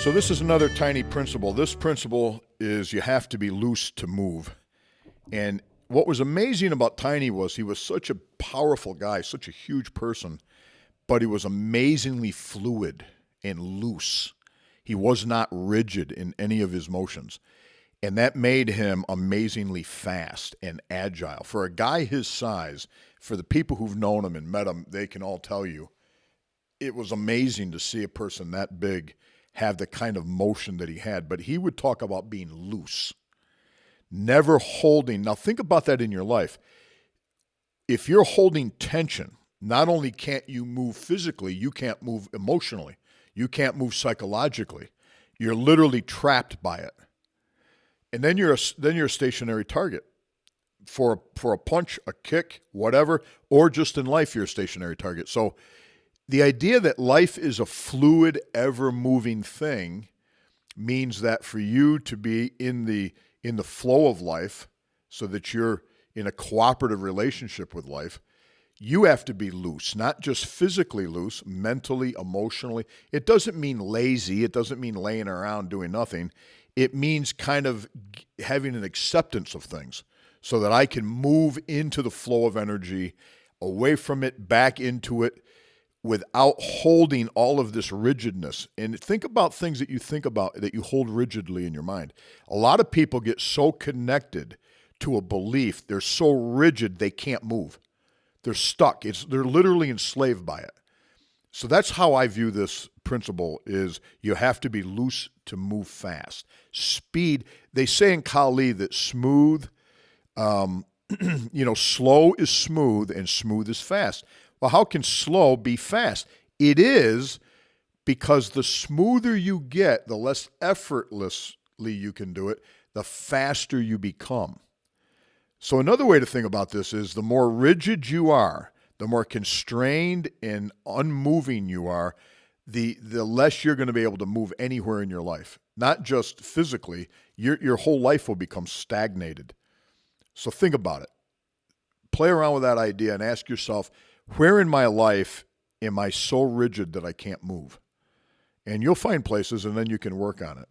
So this is another tiny principle. This principle is you have to be loose to move. And what was amazing about Tiny was he was such a powerful guy, such a huge person, but he was amazingly fluid and loose. He was not rigid in any of his motions. And that made him amazingly fast and agile. For a guy his size, for the people who've known him and met him, they can all tell you, it was amazing to see a person that big have the kind of motion that he had. But he would talk about being loose, never holding. Now think about that in your life. If you're holding tension, not only can't you move physically, you can't move emotionally. You can't move psychologically. You're literally trapped by it. And then you're a stationary target for a punch, a kick, whatever, or just in life you're a stationary target. So the idea that life is a fluid, ever-moving thing means that for you to be in the flow of life, so that you're in a cooperative relationship with life, you have to be loose, not just physically loose, mentally, emotionally. It doesn't mean lazy. It doesn't mean laying around doing nothing. It means kind of having an acceptance of things so that I can move into the flow of energy, away from it, back into it, without holding all of this rigidness. And think about things that you think about that you hold rigidly in your mind. A lot of people get so connected to a belief, they're so rigid they can't move. They're stuck. They're literally enslaved by it. So that's how I view this principle is you have to be loose to move fast. Speed, they say in Kali that smooth, slow is smooth and smooth is fast. Well, how can slow be fast? It is because the smoother you get, the less effortlessly you can do it, the faster you become. So another way to think about this is the more rigid you are, the more constrained and unmoving you are, the less you're going to be able to move anywhere in your life. Not just physically, your whole life will become stagnated. So think about it. Play around with that idea and ask yourself, where in my life am I so rigid that I can't move? And you'll find places and then you can work on it.